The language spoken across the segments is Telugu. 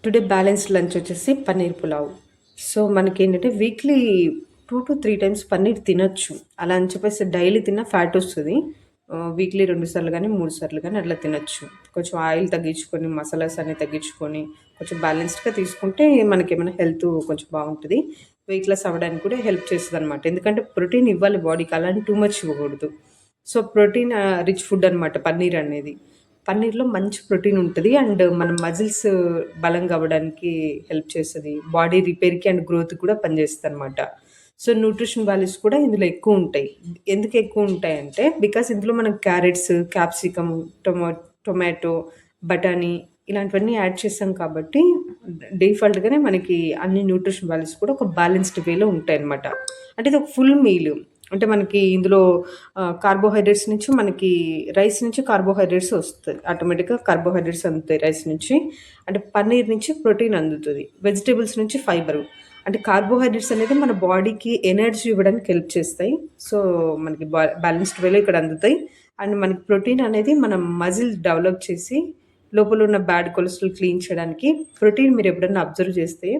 టుడే బ్యాలెన్స్డ్ లంచ్ వచ్చేసి పన్నీర్ పులావ్. సో, మనకేంటంటే వీక్లీ 2-3 టైమ్స్ పన్నీర్ తినొచ్చు. అలా అని చెప్పేసి డైలీ తిన్నా ఫ్యాటొస్తది. వీక్లీ 2 సార్లు గానీ, 3 సార్లు గానీ అట్లా తినొచ్చు. కొంచెం ఆయిల్ తగ్గించుకొని, మసాలాస్ అన్నీ తగ్గించుకొని, కొంచెం బ్యాలెన్స్డ్‌గా తీసుకుంటే మనకేమైనా హెల్త్ కొంచెం బావుంటది. వెయిట్ లాస్ అవ్వడానికి కూడా హెల్ప్ చేస్తదనమాట. ఎందుకంటే ప్రోటీన్ ఇవ్వాలి బాడీకి. అలాని టూ మచ్ ఇవ్వకూడదు. సో, ప్రోటీన్ రిచ్ ఫుడ్ అనమాట పన్నీర్ అనేది. పన్నీర్‌లో మంచి ప్రోటీన్ ఉంటది. అండ్ మన మజిల్స్ బలంగా అవ్వడానికి హెల్ప్ చేస్తది. బాడీ రిపేర్‌కి అండ్ గ్రోత్‌కి కూడా పనిచేస్తదనమాట. సో, న్యూట్రిషన్ వాల్యూస్ కూడా ఇందులో ఎక్కువుంటాయి. ఎందుకు ఎక్కువుంటాయంటే, బికాస్ ఇందులో మనం క్యారెట్స్, క్యాప్సికమ్, టొమాటో, బఠానీ ఇలాంటివన్నీ యాడ్ చేసాం కాబట్టి డిఫాల్ట్‌గానే మనకి అన్ని న్యూట్రిషన్ వాల్యూస్ కూడా ఒక బ్యాలెన్స్‌డ్ వేలో ఉంటాయన్నమాట. అంటే ఇది ఒక ఫుల్ మీల్. అంటే మనకి ఇందులో కార్బోహైడ్రేట్స్ నుంచి మనకి రైస్ నుంచి కార్బోహైడ్రేట్స్ వస్తాయి. ఆటోమేటిక్‌గా కార్బోహైడ్రేట్స్ అందుతాయి రైస్ నుంచి. అంటే పన్నీర్ నుంచి ప్రోటీన్ అందుతది. వెజిటబుల్స్ నుంచి ఫైబరు. అంటే కార్బోహైడ్రేట్స్ అనేది మన బాడీకి ఎనర్జీ ఇవ్వడానికి హెల్ప్ చేస్తాయి. సో, మనకి బ్యాలెన్స్‌డ్ వేలో ఇక్కడ అందుతాయి. అండ్ మనకి ప్రోటీన్ అనేది మనం మజిల్ డెవలప్ చేసి లోపల ఉన్న బ్యాడ్ కొలెస్ట్రాల్ క్లీన్ చేయడానికి ప్రోటీన్ మీరు ఎప్పుడన్నా అబ్జర్వ్ చేస్తే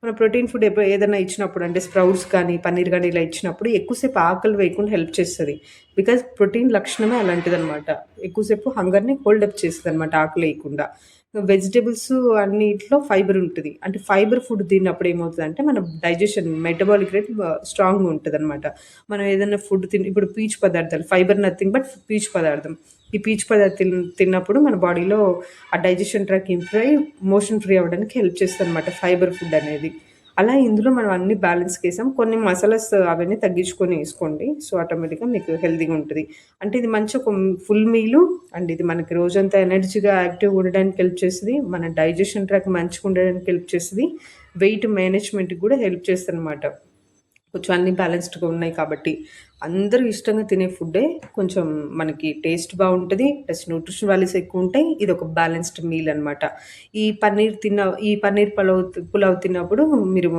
మన ప్రోటీన్ ఫుడ్ ఏదైనా ఇచ్చినప్పుడు అంటే స్ప్రౌట్స్ కానీ, పన్నీర్ గానీ ఇలా ఇచ్చినప్పుడు ఎక్కువసేపు ఆకలి వేయకుండా హెల్ప్ చేస్తది. బికాజ్ ప్రోటీన్ లక్షణమే అలాంటిదనమాట. ఎక్కువసేపు హంగర్‌ని హోల్డ్ అప్ చేస్తదనమాట ఆకలేయకుండా. వెజిటబుల్స్ అన్నిట్లో ఫైబర్ ఉంటది. అంటే ఫైబర్ ఫుడ్ తిన్నప్పుడు ఏమవుతదంటే మన డైజెషన్ మెటబాలిక్ రేట్ స్ట్రాంగ్‌గా ఉంటదనమాట. మనం ఏదైనా ఫుడ్ ఇప్పుడు పీచు పదార్థాలు ఫైబర్ నథింగ్ బట్ పీచు పదార్థం. ఈ పీచు పదార్థాలు తిన్నప్పుడు మన బాడీలో ఆ డైజెషన్ ట్రాక్ ఇంప్రూవ్ అయ్యి మోషన్ ఫ్రీ అవ్వడానికి హెల్ప్ చేస్తదనమాట ఫైబర్ ఫుడ్ అనేది. అలా ఇందులో మనం అన్ని బ్యాలెన్స్‌కేసాం. కొన్ని మసాలాస్ అవన్నీ తగ్గించుకొని ఏసుకోండి. సో, ఆటోమేటిక్‌గా మీకు హెల్తీగా ఉంటది. అంటే ఇది మంచి ఒక ఫుల్ మీలు అండ్ ఇది మనకి రోజంతా ఎనర్జీగా యాక్టివ్‌గా ఉండడానికి హెల్ప్ చేస్తది. మన డైజెషన్ ట్రాక్ మంచిగా ఉండడానికి హెల్ప్ చేస్తది. వెయిట్ మేనేజ్‌మెంట్‌కి కూడా హెల్ప్ చేస్తదనమాట. కొంచెం అన్నీ బ్యాలెన్స్డ్‌గా ఉన్నాయి కాబట్టి. అందరూ ఇష్టంగా తినే ఫుడ్డే. కొంచెం మనకి టేస్ట్ బావుంటది. ప్లస్ న్యూట్రిషన్ వాల్యూస్ ఎక్కువుంటాయి. ఇదొక బ్యాలెన్స్డ్ మీల్ అనమాట. ఈ పన్నీర్ పులావ్ తిన్నప్పుడు మీరు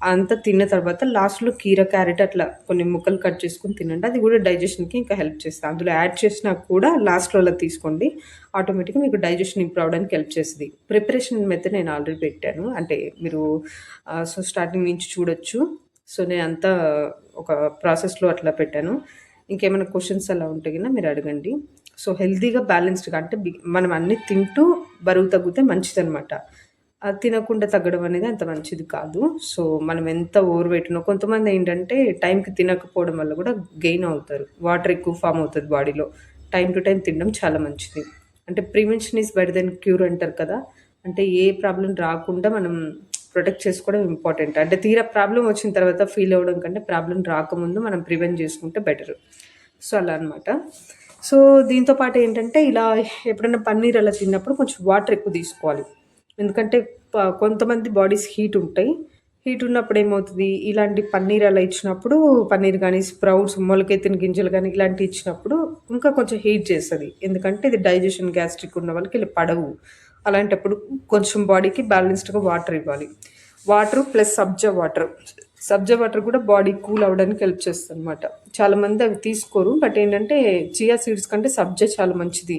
అంతా తిన్న తర్వాత లాస్ట్‌లో కీర, క్యారెట్ అట్లా కొన్ని ముక్కలు కట్ చేసుకొని తినండి. అది కూడా డైజెషన్‌కి ఇంకా హెల్ప్ చేస్తది. అందులో యాడ్ చేసినా కూడా లాస్ట్‌లో అలా తీసుకోండి. ఆటోమేటిక్‌గా మీకు డైజెషన్ ఇంప్రూవ్ అవ్వడానికి హెల్ప్ చేస్తది. ప్రిపరేషన్ మెథడ్ నేను ఆల్రెడీ పెట్టాను. అంటే మీరు సో, స్టార్టింగ్ నుంచి చూడొచ్చు. సో, నేనంతా ఒక ప్రాసెస్‌లో అట్లా పెట్టాను. ఇంకేమైనా క్వెషన్స్ అలా ఉంటే గిన మీరు అడగండి. సో, హెల్తీగా బ్యాలెన్స్డ్‌గా అంటే మనం అన్నీ తింటూ బరువు తగ్గితే మంచిదనమాట. అది తినకుండా తగ్గడం అనేది అంత మంచిది కాదు. సో, మనం ఎంత ఓవర్ వెయిట్ ఉన్న కొంతమందేంటంటే టైంకి తినకపోవడం వల్ల గూడా గెయిన్ అవుతారు. వాటర్ ఎక్కువ ఫార్మ్ అవుతది బాడీలో. టైమ్ టు టైమ్ తినడం చాలా మంచిది. అంటే prevention is better than cure అంటారు కదా! అంటే ఏ ప్రాబ్లమ్ రాకుండా మనం ప్రొటెక్ట్ చేసుకోవడం ఇంపార్టెంట్. అంటే తీరా ప్రాబ్లమ్ వచ్చిన తర్వాత ఫీల్ అవ్వడం కంటే ప్రాబ్లమ్ రాకముందు మనం ప్రివెంట్ చేసుకుంటే బెటరు. సో, అలా అనమాట. సో, దీంతో పాటు ఏంటంటే ఇలా ఎప్పుడైనా పన్నీర్ అలా తిన్నప్పుడు కొంచెం వాటర్ ఎక్కువ తీసుకోవాలి. ఎందుకంటే కొంతమంది బాడీస్ హీట్ ఉంటాయి. హీట్ ఉన్నప్పుడు ఏమవుతది ఇలాంటి పన్నీర్ అలా ఇచ్చినప్పుడు పన్నీర్ గానీ, స్ప్రౌట్స్ మొలకెత్తిన గింజలు గానీ ఇలాంటివి ఇచ్చినప్పుడు ఇంకా కొంచెం హీట్ చేస్తది. ఎందుకంటే ఇది డైజెషన్ గ్యాస్ట్రిక్ ఉన్న వాళ్ళకి ఇలా పడవు. అలాంటప్పుడు కొంచెం బాడీకి బ్యాలెన్స్డ్‌గా వాటర్ ఇవ్వాలి. వాటర్ ప్లస్ సబ్జా వాటర్. సబ్జా వాటర్ కూడా బాడీ కూల్ అవ్వడానికి హెల్ప్ చేస్తదనమాట. చాలామంది అవి తీసుకోరు. బట్ ఏంటంటే చియా సీడ్స్ కంటే సబ్జా చాలా మంచిది.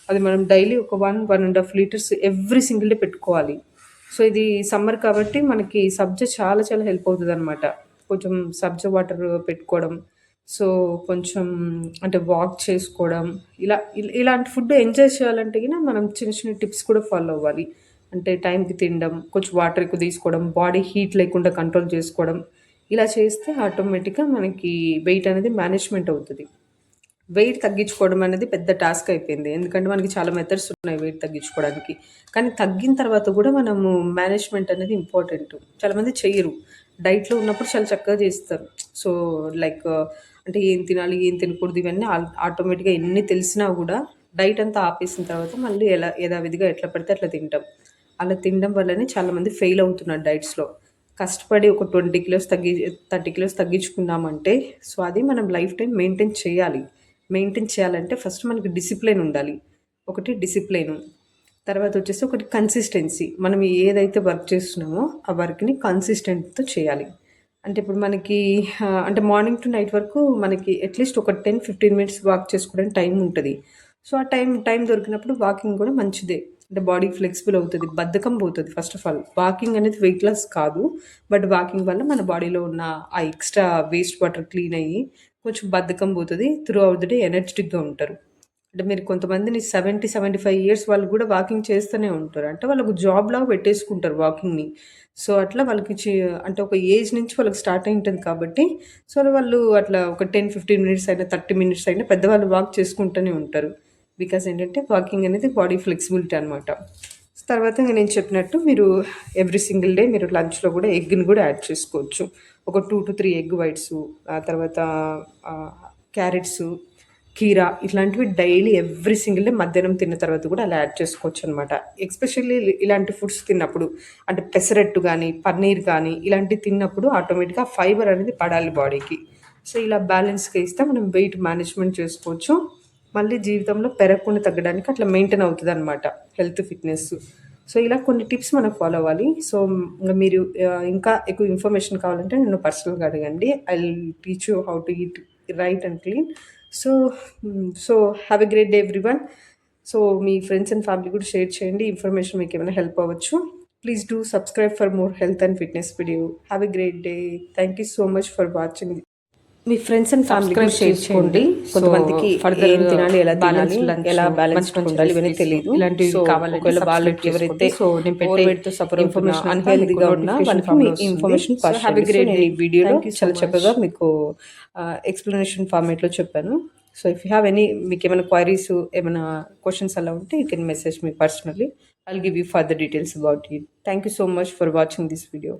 అది మనం డైలీ ఒక 1 ½ లీటర్స్ ఎవ్రీ సింగిల్ డే పెట్టుకోవాలి. సో, ఇది సమ్మర్ కాబట్టి మనకి సబ్జా చాలా చాలా హెల్ప్ అవుతదనమాట. కొంచెం సబ్జా వాటర్ పెట్టుకోవడం. సో, కొంచెం అంటే వాక్ చేసుకోవడం. ఇలాంటి ఫుడ్ ఎంజాయ్ చేయాలంటే గిన మనం చిన్న చిన్న టిప్స్ కూడా ఫాలో అవ్వాలి. అంటే టైంకి తినడం, కొంచెం వాటర్ ఎక్కువ తీసుకోవడం, బాడీ హీట్ లేకుండా కంట్రోల్ చేసుకోవడం. ఇలా చేస్తే ఆటోమేటిక్‌గా మనకి వెయిట్ అనేది మేనేజ్‌మెంట్ అవుతది. వెయిట్ తగ్గించుకోవడం అనేది పెద్ద టాస్క్ అయిపోయింది. ఎందుకంటే మనకి చాలా మెథడ్స్ ఉన్నాయి వెయిట్ తగ్గించుకోవడానికి. కానీ తగ్గిన తర్వాత గూడా మనము మేనేజ్‌మెంట్ అనేది ఇంపార్టెంట్. చాలామంది చెయ్యరు. డైట్‌లో ఉన్నప్పుడు చాలా చక్కగా చేస్తారు. సో, లైక్ అంటే ఏం తినాలి, ఏం తినకూడదు ఇవన్నీ ఆటోమేటిక్‌గా ఎన్ని తెలిసినా గూడా డైట్ అంతా ఆపేసిన తర్వాత మళ్ళీ యథావిధిగా ఎట్లా పడితే అట్లా తింటాం. అలా తినడం వల్లనే చాలామంది ఫెయిల్ అవుతున్నారు డైట్స్‌లో. కష్టపడి ఒక 20 కిలోస్ 30 కిలోస్ తగ్గించుకున్నామంటే సో, అది మనం లైఫ్ టైమ్ మెయింటైన్ చేయాలి. మెయింటైన్ చేయాలంటే ఫస్ట్ మనకి డిసిప్లిన్ ఉండాలి. ఒకటి డిసిప్లిను. తర్వాతొచ్చేసి ఒకటి కన్సిస్టెన్సీ. మనం ఏదైతే వర్క్ చేస్తున్నామో, ఆ వర్క్‌ని కన్సిస్టెంట్‌తో చేయాలి. అంటే ఇప్పుడు మనకి అంటే మార్నింగ్ టు నైట్ వరకు మనకి అట్‌లీస్ట్ ఒక 10, 15 మినిట్స్ వాక్ చేసుకోవడానికి టైం ఉంటది. సో, ఆ టైం టైం దొరికినప్పుడు వాకింగ్ గూడా మంచిదే. అంటే బాడీ ఫ్లెక్సిబుల్ అవుతుంది, బద్ధకం పోతుంది. ఫస్ట్ ఆఫ్ ఆల్ వాకింగ్ అనేది వెయిట్ లాస్ కాదు, బట్ వాకింగ్ వల్ల మన బాడీలో ఉన్న ఆ ఎక్స్ట్రా వేస్ట్ వాటర్ క్లీన్ అయ్యి కొంచెం బద్ధకం పోతుంది. త్రూ అవుట్ ద డే ఎనర్జెటిక్గా ఉంటారు. అంటే మీరు కొంతమందిని 75 ఇయర్స్ వాళ్ళు కూడా వాకింగ్ చేస్తూనే ఉంటారు. అంటే వాళ్ళకు జాబ్ లాగా పెట్టేసుకుంటారు వాకింగ్‌ని. సో, అట్లా వాళ్ళకి అంటే ఒక ఏజ్ నుంచి వాళ్ళకి స్టార్ట్ అయి ఉంటుంది కాబట్టి, సో, వాళ్ళు అట్లా ఒక 10, 15 మినిట్స్ అయినా, 30 మినిట్స్ అయినా పెద్దవాళ్ళు వాక్ చేసుకుంటూనే ఉంటారు. బికాజ్ ఏంటంటే వాకింగ్ అనేది బాడీ ఫ్లెక్సిబిలిటీ అనమాట. తర్వాత ఇంక నేను చెప్పినట్టు మీరు ఎవ్రీ సింగిల్ డే మీరు లంచ్‌లో కూడా ఎగ్‌ని కూడా యాడ్ చేసుకోవచ్చు. ఒక 2-3 ఎగ్ వైట్సు, ఆ తర్వాత క్యారెట్సు, కీరా ఇట్లాంటివి డైలీ ఎవ్రీ సింగిల్ డే మధ్యాహ్నం తిన్న తర్వాత కూడా అలా యాడ్ చేసుకోవచ్చు అనమాట. ఎస్పెషల్లీ ఇలాంటి ఫుడ్స్ తిన్నప్పుడు, అంటే పెసరట్టు కానీ, పన్నీర్ కానీ ఇలాంటివి తిన్నప్పుడు ఆటోమేటిక్గా ఫైబర్ అనేది పడాలి బాడీకి. సో, ఇలా బ్యాలెన్స్‌గా ఇస్తే మనం వెయిట్ మేనేజ్మెంట్ చేసుకోవచ్చు. మళ్ళీ జీవితంలో పెరగకుండా తగ్గడానికి అట్లా మెయింటైన్ అవుతుందనమాట హెల్త్, ఫిట్‌నెస్. సో, ఇలా కొన్ని టిప్స్ మనం ఫాలో అవ్వాలి. సో, మీరు ఇంకా ఎక్కువ ఇన్ఫర్మేషన్ కావాలంటే నన్ను పర్సనల్‌గా అడగండి. I will teach you how to eat right and clean. So, have a great day everyone. So, me friends and family కూడా షేర్ చేయండి. ఇన్ఫర్మేషన్ మీకు ఏమైనా హెల్ప్ అవ్వచ్చు. Please do subscribe for more health and fitness video. Have a great day. Thank you so much for watching. Me friends and family కూడా షేర్ చేయండి. కొంతమందికి ఫర్దర్ ఏం తినాలి, ఎలా తినాలి, ఎలా బ్యాలెన్స్ ఉండాలి ఇవన్నీ తెలియదు. ఇలాంటివి కావాలంటే ఒకవేళ వాళ్ళకి ఎవరైతే ఓవర్‌వెయిట్‌తో సఫర్ ఇన్ఫర్మేషన్ అన్‌హెల్తీగా ఉన్నా వాళ్ళకి మీ ఇన్ఫర్మేషన్ పాస్ చేయండి. సో, నేను ఈ వీడియోలో చాలా చక్కగా మీకు ఎక్స్‌ప్లనేషన్ ఫార్మాట్‌లో చెప్పాను. So, if you have any, మీకు ఏమైనా క్వైరీస్, ఏమైనా క్వశ్చన్స్ అలా ఉంటే you can message me personally. I will give you further details about it. Thank you so much for watching this video.